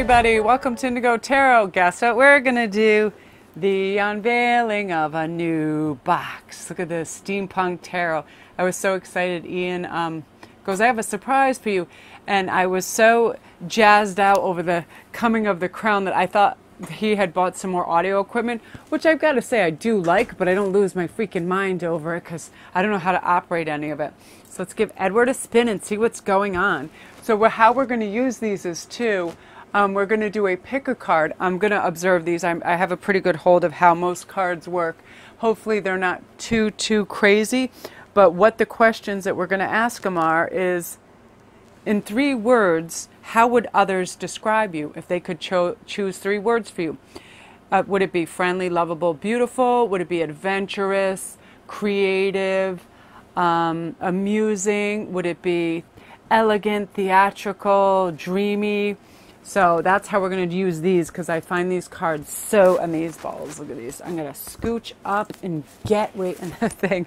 everybody, welcome to Instantgo Tarot. Guess what we're gonna do? The unveiling of a new box. Look at this steampunk tarot. I was so excited. Ian goes, I have a surprise for you. And I was so jazzed out over the coming of the crown that I thought he had bought some more audio equipment, which I've got to say I do like, but I don't lose my freaking mind over it because I don't know how to operate any of it. So let's give Edward a spin and see what's going on. So how we're going to use these is we're going to do a Pickacard. I'm going to observe these. I have a pretty good hold of how most cards work. Hopefully they're not too crazy, but what the questions that we're going to ask them is, in 3 words, how would others describe you if they could choose 3 words for you? Would it be friendly, lovable, beautiful? Would it be adventurous, creative, amusing? Would it be elegant, theatrical, dreamy? So that's how we're going to use these because I find these cards so amazeballs. Look at these. I'm going to scooch up and get right in the thing.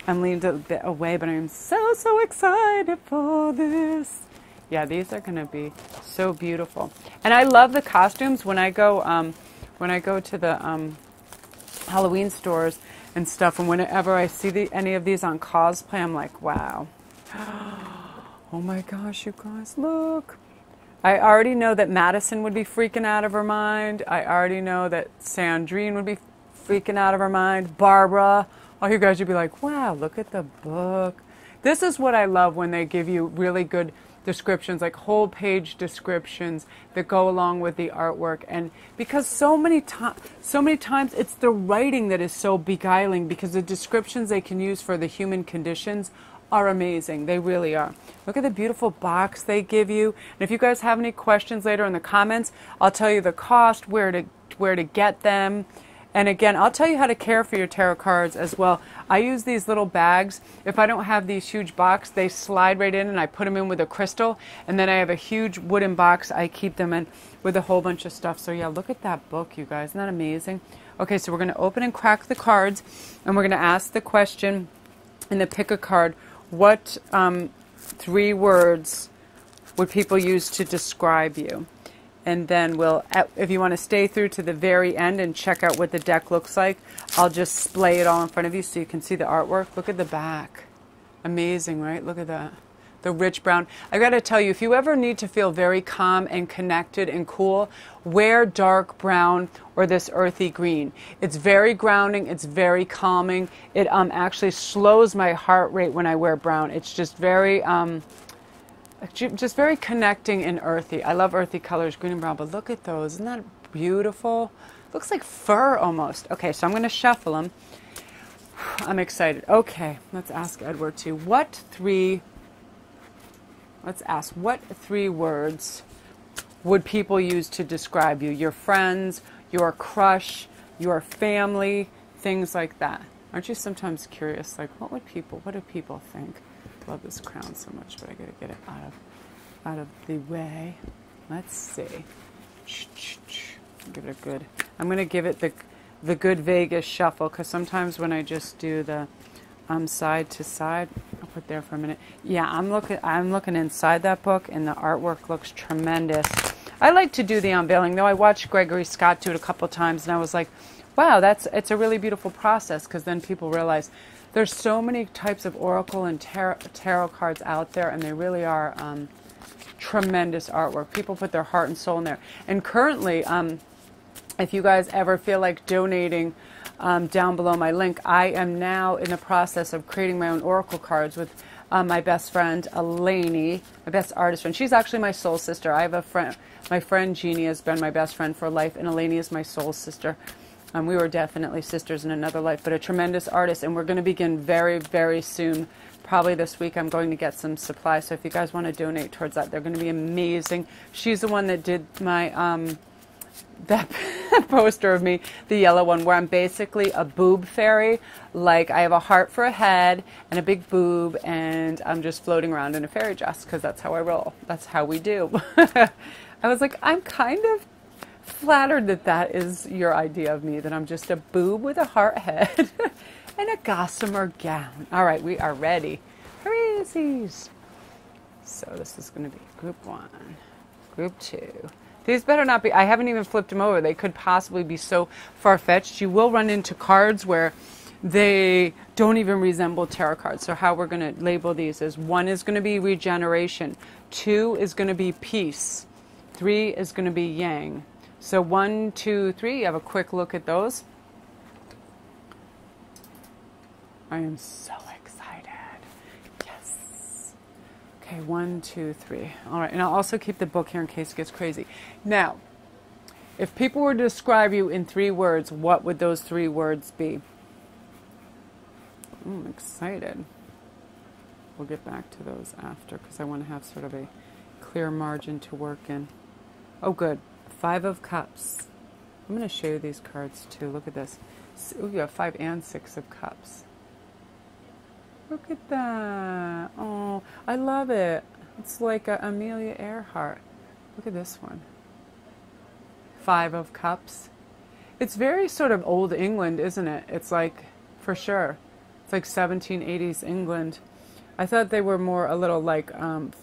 I'm leaned a bit away, but I'm so excited for this. Yeah, these are going to be so beautiful. And I love the costumes when I go to the Halloween stores and stuff, and whenever I see any of these on cosplay, I'm like, wow. Oh my gosh, you guys, look. I already know that Madison would be freaking out of her mind. I already know that Sandrine would be freaking out of her mind. Barbara. All you guys would be like, wow, look at the book. This is what I love when they give you really good descriptions, like whole page descriptions that go along with the artwork. And because so many times it's the writing that is so beguiling, because the descriptions they can use for the human conditions are amazing. They really are. Look at the beautiful box they give you. And if you guys have any questions later in the comments, I'll tell you the cost, where to get them. And again, I'll tell you how to care for your tarot cards as well. I use these little bags. If I don't have these huge boxes, they slide right in and I put them in with a crystal. And then I have a huge wooden box I keep them in with a whole bunch of stuff. So yeah, look at that book, you guys. Isn't that amazing? Okay, so we're going to open and crack the cards. And we're going to ask the question in the Pickacard, what 3 words would people use to describe you? And then if you want to stay through to the very end and check out what the deck looks like, I'll just splay it all in front of you so you can see the artwork. Look at the back. Amazing, right? Look at that. The rich brown. I got to tell you, if you ever need to feel very calm and connected and cool, wear dark brown or this earthy green. It's very grounding. It's very calming. It actually slows my heart rate when I wear brown. It's just very connecting and earthy. I love earthy colors, green and brown, but look at those. Isn't that beautiful? Looks like fur almost. Okay, so I'm going to shuffle them. I'm excited. Okay, let's ask Edward too. What 3 words would people use to describe you? Your friends, your crush, your family, things like that. Aren't you sometimes curious, like what do people think? I love this crown so much, but I gotta get it out of the way. Let's see. Give it a good. I'm gonna give it the good Vegas shuffle, because sometimes when I just do the side to side, I'll put there for a minute. Yeah, I'm looking inside that book, and the artwork looks tremendous. I like to do the unveiling, though. I watched Gregory Scott do it a couple times, and I was like, wow, it's a really beautiful process, because then people realize there's so many types of oracle and tarot cards out there, and they really are tremendous artwork. People put their heart and soul in there. And currently, if you guys ever feel like donating, down below my link, I am now in the process of creating my own oracle cards with my best friend, Elaney, my best artist friend. She's actually my soul sister. I have a friend, my friend Jeannie has been my best friend for life, and Elaney is my soul sister. We were definitely sisters in another life, but a tremendous artist, and we're going to begin very, very soon. Probably this week I'm going to get some supplies, so if you guys want to donate towards that, they're going to be amazing. She's the one that did my that poster of me, the yellow one, where I'm basically a boob fairy. Like, I have a heart for a head and a big boob, and I'm just floating around in a fairy dress, because that's how I roll. That's how we do. I was like, I'm kind of flattered that is your idea of me, that I'm just a boob with a heart head and a gossamer gown. All right, we are ready. Crazies. So this is going to be group 1, group 2, These better not be, I haven't even flipped them over. They could possibly be so far-fetched. You will run into cards where they don't even resemble tarot cards. So how we're going to label these is 1 is going to be regeneration. 2 is going to be peace. 3 is going to be yang. So 1, 2, 3, you have a quick look at those. I am so excited. Yes. Okay, 1, 2, 3. All right, and I'll also keep the book here in case it gets crazy. Now, if people were to describe you in 3 words, what would those 3 words be? I'm excited. We'll get back to those after because I want to have sort of a clear margin to work in. Oh, good. 5 of Cups. I'm going to show you these cards too. Look at this. Oh, you have 5 and 6 of Cups. Look at that. Oh, I love it. It's like a Amelia Earhart. Look at this one. 5 of Cups. It's very sort of old England, isn't it? It's like, for sure. It's like 1780s England. I thought they were more a little like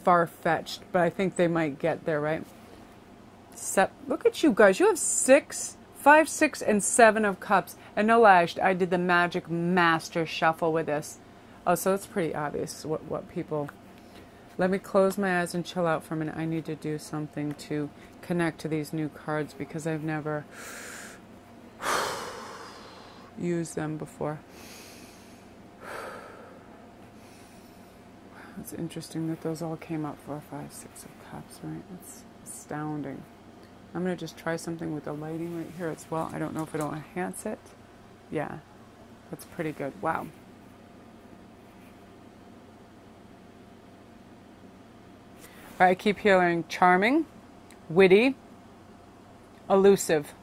far-fetched, but I think they might get there, right? Look at you guys. You have 5, 6, and 7 of Cups. And no lie, I did the Magic Master Shuffle with this. Oh, so it's pretty obvious what people... Let me close my eyes and chill out for a minute. I need to do something to connect to these new cards because I've never used them before. It's interesting that those all came up 4, 5, 6 of Cups, right? It's astounding. I'm going to just try something with the lighting right here as well. I don't know if it'll enhance it. Yeah, that's pretty good. Wow. All right, I keep hearing charming, witty, elusive.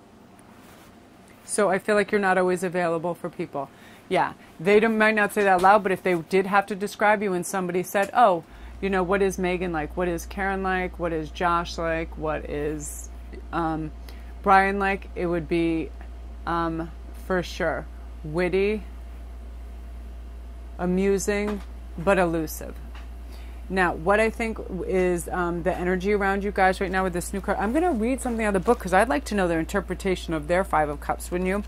So I feel like you're not always available for people. Yeah, they might not say that loud, but if they did have to describe you and somebody said, oh, you know, what is Megan like? What is Karen like? What is Josh like? What is Brian like? It would be, for sure, witty, amusing, but elusive. Now, what I think is the energy around you guys right now with this new card. I'm going to read something out of the book because I'd like to know their interpretation of their 5 of Cups, wouldn't you?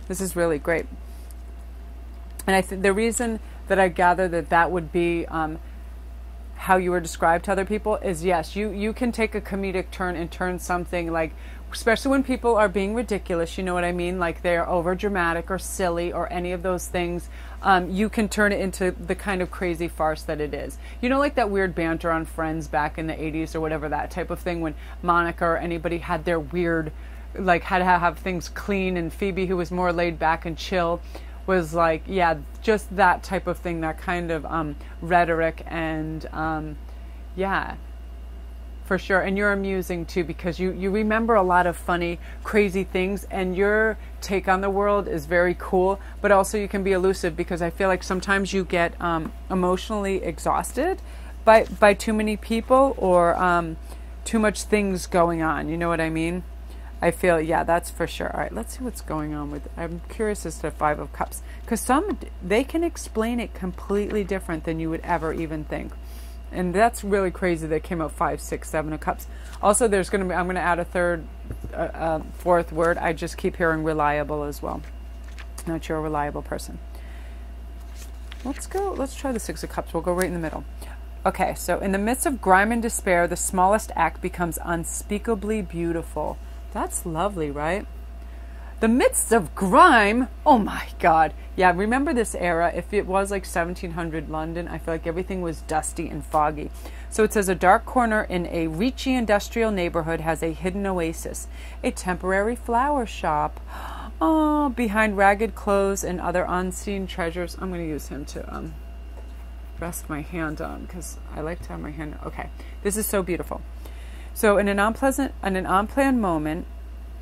This is really great. And I think the reason that I gather that would be how you were described to other people is, yes, you can take a comedic turn and turn something like, especially when people are being ridiculous, you know what I mean? Like they're over dramatic or silly or any of those things. You can turn it into the kind of crazy farce that it is. You know, like that weird banter on Friends back in the 80s or whatever, that type of thing when Monica or anybody had their weird, like had to have things clean, and Phoebe, who was more laid back and chill, was like, yeah, just that type of thing, that kind of rhetoric and, yeah, for sure. And you're amusing too because you remember a lot of funny, crazy things, and your take on the world is very cool, but also you can be elusive because I feel like sometimes you get emotionally exhausted by too many people or too much things going on. You know what I mean? I feel, yeah, that's for sure. All right, let's see what's going on with, I'm curious as to 5 of Cups because they can explain it completely different than you would ever even think. And that's really crazy that came out 5, 6, 7 of Cups. Also, there's going to be, I'm going to add a 4th word. I just keep hearing reliable as well. Not you're a reliable person. Let's try the 6 of Cups. We'll go right in the middle. Okay, so in the midst of grime and despair, the smallest act becomes unspeakably beautiful. That's lovely, right? The midst of grime, oh my God. Yeah, remember this era. If it was like 1700 London, I feel like everything was dusty and foggy. So it says a dark corner in a reachy industrial neighborhood has a hidden oasis, a temporary flower shop. Oh, behind ragged clothes and other unseen treasures. I'm going to use him to rest my hand on because I like to have my hand. Okay, this is so beautiful. So in an unplanned moment,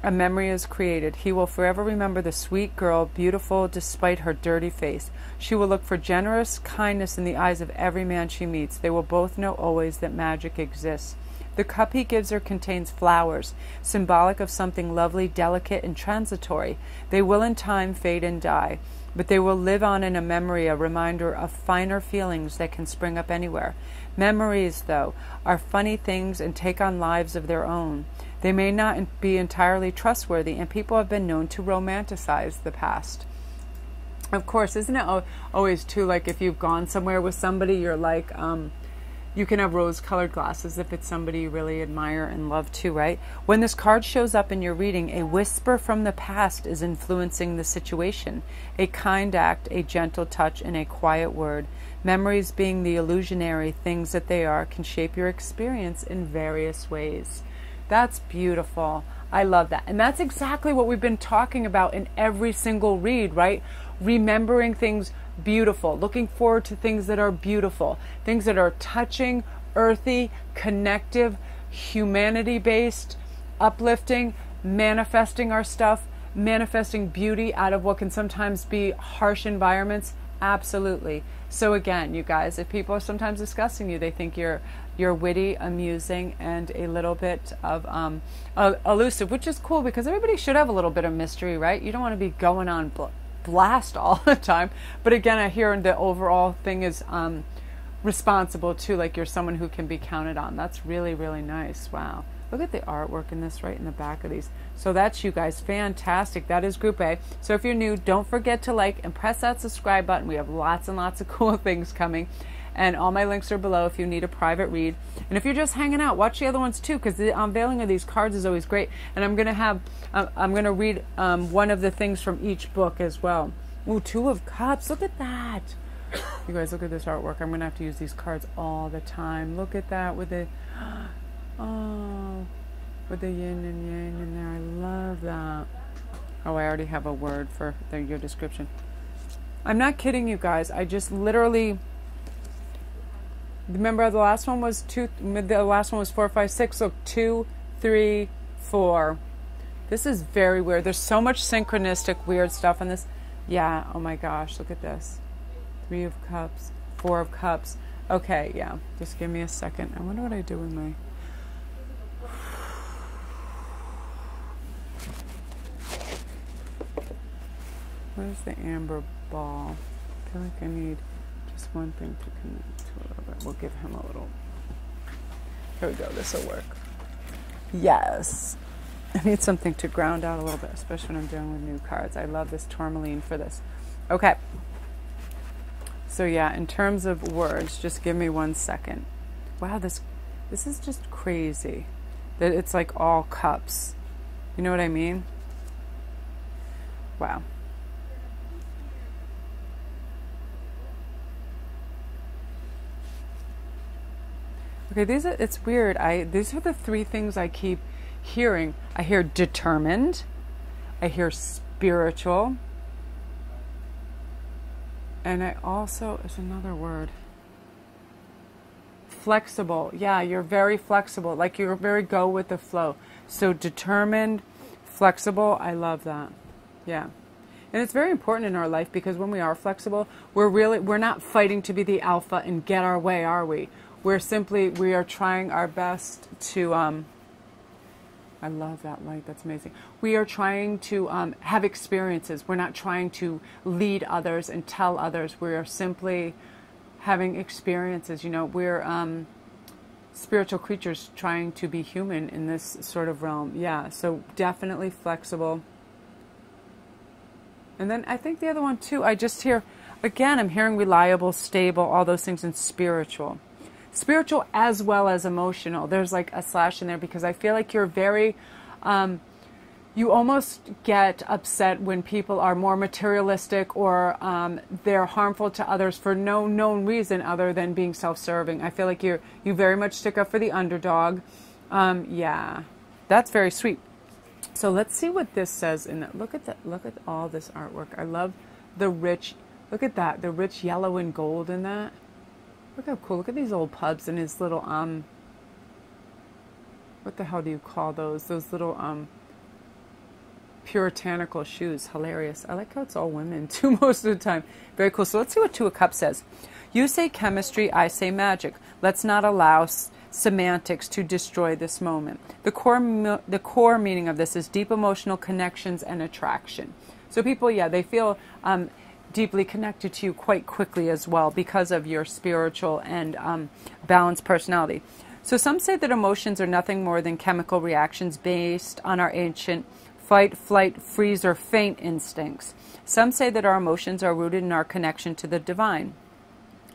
a memory is created. He will forever remember the sweet girl, beautiful despite her dirty face. She will look for generous kindness in the eyes of every man she meets. They will both know always that magic exists. The cup he gives her contains flowers, symbolic of something lovely, delicate, and transitory. They will in time fade and die. but they will live on in a memory, a reminder of finer feelings that can spring up anywhere. Memories, though, are funny things and take on lives of their own. They may not be entirely trustworthy, and people have been known to romanticize the past. Of course, isn't it always too, like if you've gone somewhere with somebody, you're like, you can have rose-colored glasses if it's somebody you really admire and love too, right? When this card shows up in your reading, a whisper from the past is influencing the situation. A kind act, a gentle touch, and a quiet word. Memories, being the illusionary things that they are, can shape your experience in various ways. That's beautiful. I love that. And that's exactly what we've been talking about in every single read, right? Remembering things beautiful, looking forward to things that are beautiful, things that are touching, earthy, connective, humanity-based, uplifting, manifesting our stuff, manifesting beauty out of what can sometimes be harsh environments. Absolutely. So again, you guys, if people are sometimes discussing you, they think you're witty, amusing, and a little bit of elusive, which is cool because everybody should have a little bit of mystery, right? You don't want to be going on blast all the time. But again, I hear the overall thing is responsible too, like you're someone who can be counted on. That's really, really nice. Wow. Look at the artwork in this right in the back of these. So that's you guys. Fantastic. That is Group A. So if you're new, don't forget to like and press that subscribe button. We have lots and lots of cool things coming. And all my links are below if you need a private read. And if you're just hanging out, watch the other ones too, because the unveiling of these cards is always great. And I'm going to read one of the things from each book as well. Ooh, Two of Cups. Look at that. You guys, look at this artwork. I'm going to have to use these cards all the time. Look at that with the, with the yin and yang in there. I love that. Oh, I already have a word for your description. I'm not kidding you guys. I just literally... Remember the last one was 2. The last one was 4, 5, 6. So 2, 3, 4. This is very weird. There's so much synchronistic weird stuff in this. Yeah. Oh my gosh. Look at this. 3 of Cups. 4 of Cups. Okay. Yeah. Just give me a second. I wonder what I do with my. What is the amber ball? I feel like I need just one thing to connect to a little bit. We'll give him a little. Here we go. This will work. Yes. I need something to ground out a little bit, especially when I'm dealing with new cards. I love this tourmaline for this. Okay. So yeah, in terms of words, just give me 1 second. Wow, this is just crazy. That it's like all cups. You know what I mean? Wow. Okay, it's weird. These are the 3 things I keep hearing. I hear determined. I hear spiritual. And I also, is another word. Flexible. Yeah, you're very flexible. Like you're very go with the flow. So determined, flexible. I love that. Yeah. And it's very important in our life because when we are flexible, we're not fighting to be the alpha and get our way, are we? We are trying our best to, I love that light, that's amazing. We are trying to have experiences. We're not trying to lead others and tell others. We are simply having experiences. You know, we're spiritual creatures trying to be human in this sort of realm. Yeah, so definitely flexible. And then I think the other one too, I just hear, again, I'm hearing reliable, stable, all those things, and spiritual. Spiritual as well as emotional. There's like a slash in there because I feel like you're very, you almost get upset when people are more materialistic or they're harmful to others for no known reason other than being self-serving. I feel like you very much stick up for the underdog. Yeah, that's very sweet. So let's see what this says in that. Look at all this artwork. I love the rich, look at that, the rich yellow and gold in that. Look how cool. Look at these old pubs and his little, what the hell do you call those? Those little, puritanical shoes. Hilarious. I like how it's all women too most of the time. Very cool. So let's see what Two of Cups says. You say chemistry, I say magic. Let's not allow semantics to destroy this moment. The core meaning of this is deep emotional connections and attraction. So people, yeah, they feel, deeply connected to you quite quickly as well because of your spiritual and balanced personality. So some say that emotions are nothing more than chemical reactions based on our ancient fight, flight, freeze, or faint instincts. Some say that our emotions are rooted in our connection to the divine.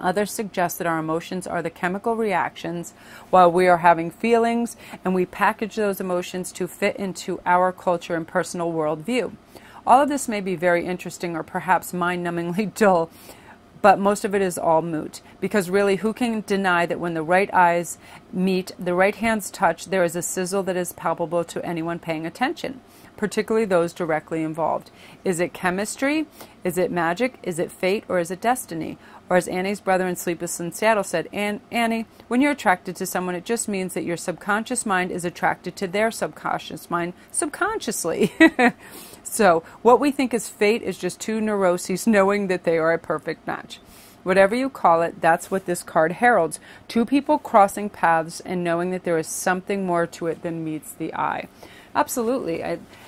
Others suggest that our emotions are the chemical reactions while we are having feelings, and we package those emotions to fit into our culture and personal worldview. All of this may be very interesting or perhaps mind-numbingly dull, but most of it is all moot. Because really, who can deny that when the right eyes meet, the right hands touch, there is a sizzle that is palpable to anyone paying attention, particularly those directly involved? Is it chemistry? Is it magic? Is it fate? Or is it destiny? Or as Annie's brother in Sleepless in Seattle said, Annie, when you're attracted to someone, it just means that your subconscious mind is attracted to their subconscious mind subconsciously. So what we think is fate is just two neuroses knowing that they are a perfect match. Whatever you call it, that's what this card heralds. Two people crossing paths and knowing that there is something more to it than meets the eye. Absolutely.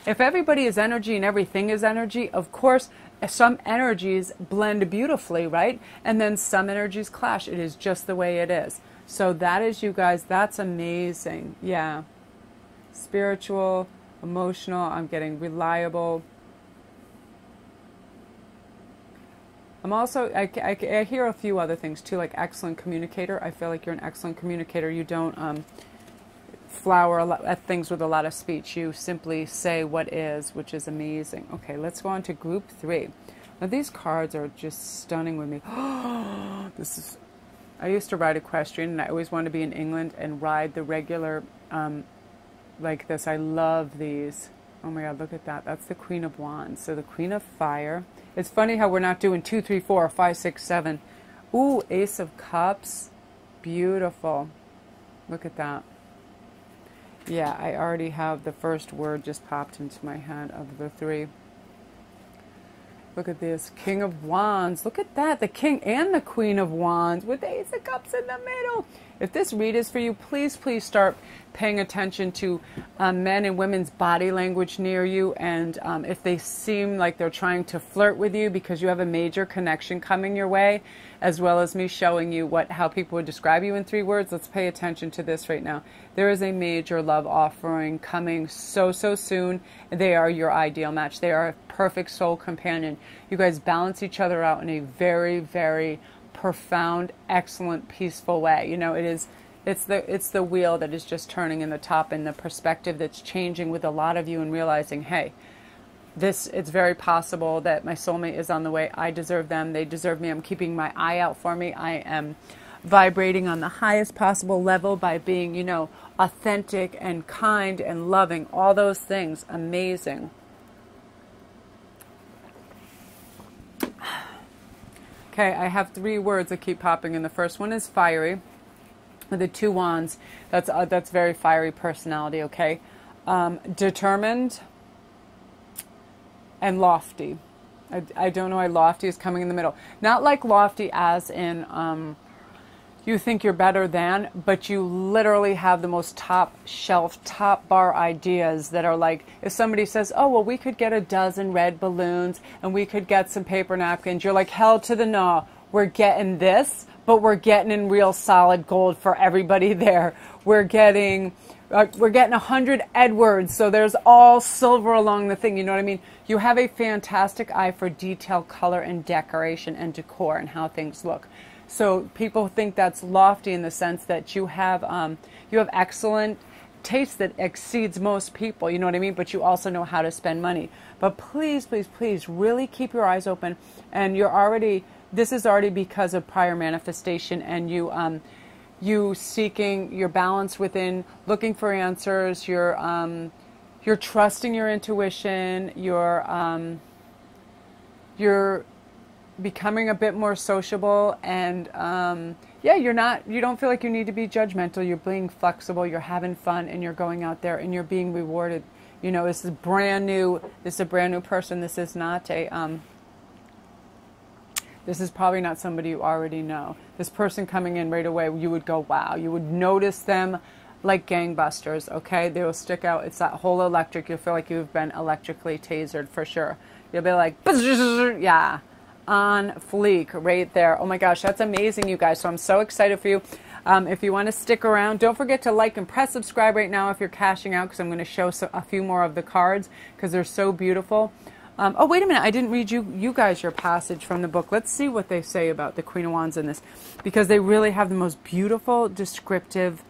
If everybody is energy and everything is energy, of course, some energies blend beautifully, right? And then some energies clash. It is just the way it is. So that is, you guys, that's amazing. Yeah. Spiritual, emotional, I'm getting reliable. I'm also, I hear a few other things too, like excellent communicator. I feel like you're an excellent communicator. You don't flower at things with a lot of speech. You simply say what is, which is amazing. Okay, let's go on to group 3. Now these cards are just stunning with me. This is, I used to ride equestrian and I always wanted to be in England and ride the regular like this. I love these. Oh my God, look at that. That's the Queen of Wands. So the Queen of Fire. It's funny how we're not doing 2, 3, 4, 5, 6, 7. Ooh, Ace of Cups. Beautiful. Look at that. Yeah, I already have the first word just popped into my head of the 3. Look at this. King of Wands. Look at that. The King and the Queen of Wands with the Ace of Cups in the middle. If this read is for you, please start paying attention to men and women's body language near you. And if they seem like they're trying to flirt with you because you have a major connection coming your way, as well as me showing you how people would describe you in 3 words, let's pay attention to this right now. There is a major love offering coming so soon. They are your ideal match. They are a perfect soul companion. You guys balance each other out in a very, very profound, excellent, peaceful way. You know, it's the wheel that is just turning in the top, and the perspective that's changing with a lot of you and realizing, hey, it's very possible that my soulmate is on the way. I deserve them. They deserve me. I'm keeping my eye out for me. I am vibrating on the highest possible level by being, you know, authentic and kind and loving. All those things. Amazing. Okay, I have 3 words that keep popping in. The first one is fiery. The 2 wands. That's very fiery personality. Okay, determined and lofty. I don't know why lofty is coming in the middle. Not like lofty as in you think you're better than, but you literally have the most top shelf, top bar ideas that are like, if somebody says, oh, well, we could get a dozen red balloons and we could get some paper napkins. You're like, hell to the no. We're getting this, but we're getting in real solid gold for everybody there. We're getting 100 Edwards, so there's all silver along the thing. You know what I mean? You have a fantastic eye for detail, color, and decoration and decor and how things look. So people think that's lofty in the sense that you have excellent taste that exceeds most people. You know what I mean? But you also know how to spend money. But please, really keep your eyes open. And this is already because of prior manifestation and you seeking your balance within, looking for answers. You're trusting your intuition. You're becoming a bit more sociable, and you don't feel like you need to be judgmental. You're being flexible. You're having fun, and you're going out there and you're being rewarded. You know, this is brand new. This is a brand new person. This is not this is probably not somebody you already know. This person coming in right away, you would go, wow. You would notice them like gangbusters, okay? They will stick out. It's that whole electric. You'll feel like you've been electrically tasered for sure. You'll be like, yeah, on fleek right there. Oh my gosh, that's amazing, you guys. So I'm so excited for you. If you want to stick around, don't forget to like and press subscribe right now if you're cashing out, because I'm going to show a few more of the cards because they're so beautiful. Oh, wait a minute. I didn't read you guys your passage from the book. Let's see what they say about the Queen of Wands in this, because they really have the most beautiful descriptive.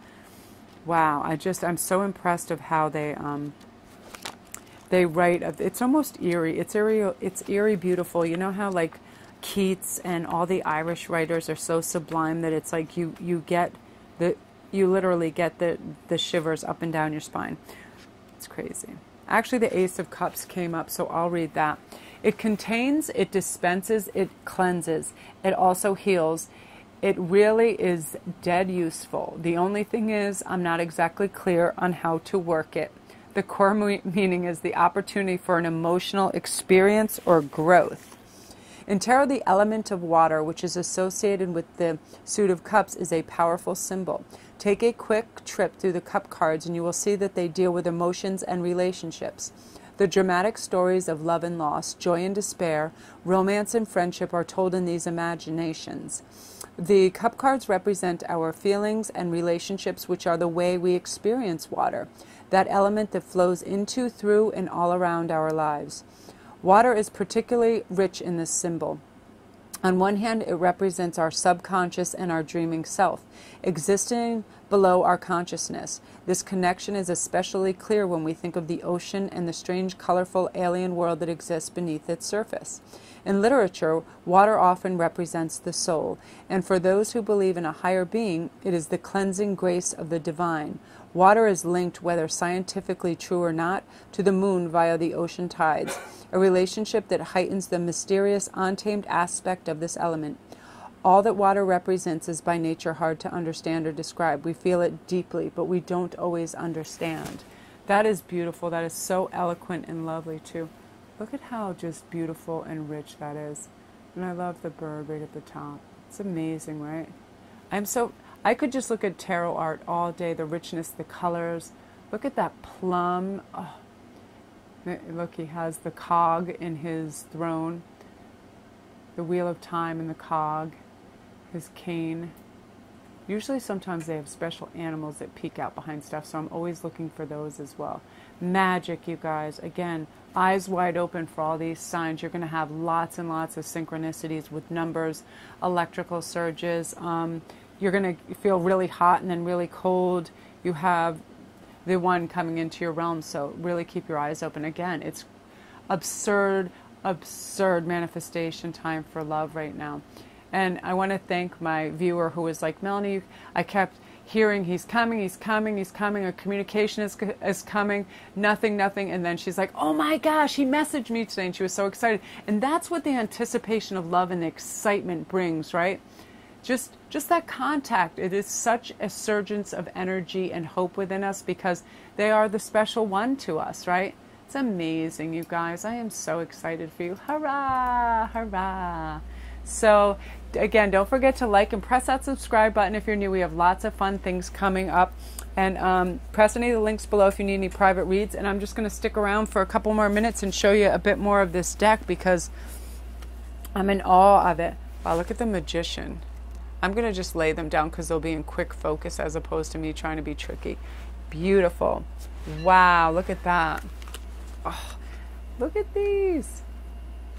Wow. I'm so impressed of how they write. It's almost eerie. It's eerie beautiful. You know how like Keats and all the Irish writers are so sublime that it's like you literally get the shivers up and down your spine. It's crazy. Actually, the Ace of Cups came up, so I'll read that. It contains, it dispenses, it cleanses, it also heals. It really is dead useful. The only thing is, I'm not exactly clear on how to work it. The core meaning is the opportunity for an emotional experience or growth. In tarot, the element of water, which is associated with the Suit of Cups, is a powerful symbol. Take a quick trip through the cup cards and you will see that they deal with emotions and relationships. The dramatic stories of love and loss, joy and despair, romance and friendship are told in these imaginations. The cup cards represent our feelings and relationships, which are the way we experience water, that element that flows into, through, and all around our lives. Water is particularly rich in this symbol. On one hand, it represents our subconscious and our dreaming self, existing below our consciousness. This connection is especially clear when we think of the ocean and the strange, colorful alien world that exists beneath its surface. In literature, water often represents the soul, and for those who believe in a higher being, it is the cleansing grace of the divine. Water is linked, whether scientifically true or not, to the moon via the ocean tides, a relationship that heightens the mysterious, untamed aspect of this element. All that water represents is by nature hard to understand or describe. We feel it deeply, but we don't always understand. That is beautiful. That is so eloquent and lovely, too. Look at how just beautiful and rich that is. And I love the bird right at the top. It's amazing, right? I could just look at tarot art all day, the richness, the colors. Look at that plum. Oh, look, he has the cog in his throne, the wheel of time in the cog, his cane. Usually sometimes they have special animals that peek out behind stuff, so I'm always looking for those as well. Magic, you guys. Again, eyes wide open for all these signs. You're going to have lots and lots of synchronicities with numbers, electrical surges. You're going to feel really hot and then really cold. You have the one coming into your realm, so really keep your eyes open. Again, it's absurd manifestation time for love right now. And I want to thank my viewer who was like, Melanie, I kept hearing he's coming, a communication is coming, nothing. And then she's like, oh my gosh, he messaged me today, and she was so excited. And that's what the anticipation of love and the excitement brings, right? Just that contact. It is such a surgence of energy and hope within us because they are the special one to us, right? It's amazing, you guys. I am so excited for you. Hurrah! Hurrah! So, again, don't forget to like and press that subscribe button if you're new. We have lots of fun things coming up. And press any of the links below if you need any private reads. And I'm just going to stick around for a couple more minutes and show you a bit more of this deck because I'm in awe of it. Wow, look at the Magician. I'm going to just lay them down because they'll be in quick focus as opposed to me trying to be tricky. Beautiful. Wow, look at that. Oh, look at these.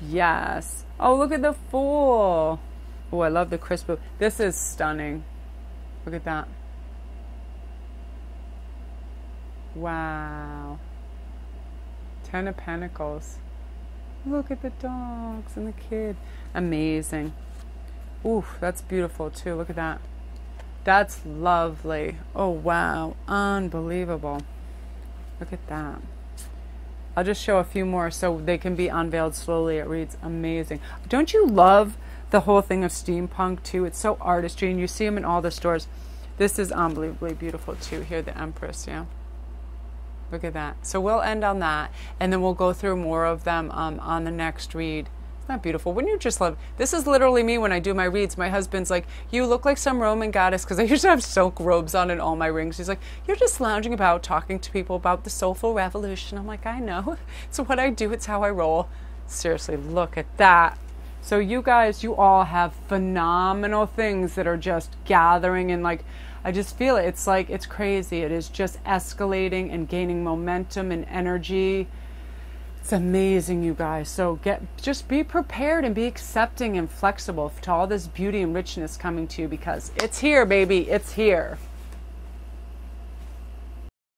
Yes. Oh, look at the Fool. Oh, I love the crisp. This is stunning. Look at that. Wow. 10 of Pentacles. Look at the dogs and the kid. Amazing. Ooh, that's beautiful too. Look at that. That's lovely. Oh, wow. Unbelievable. Look at that. I'll just show a few more so they can be unveiled slowly. It reads amazing. Don't you love the whole thing of steampunk too? It's so artistry, and you see them in all the stores. This is unbelievably beautiful too. Here, the Empress, yeah. Look at that. So we'll end on that, and then we'll go through more of them on the next read. Isn't that beautiful? Wouldn't you just love? This is literally me when I do my reads. My husband's like, you look like some Roman goddess, because I usually have silk robes on and all my rings. He's like, you're just lounging about talking to people about the soulful revolution. I'm like, I know. It's what I do. It's how I roll. Seriously, look at that. So you guys, you all have phenomenal things that are just gathering, and like, I just feel it. It's like, it's crazy. It is just escalating and gaining momentum and energy. It's amazing, you guys. So just be prepared and be accepting and flexible to all this beauty and richness coming to you, because it's here, baby. It's here.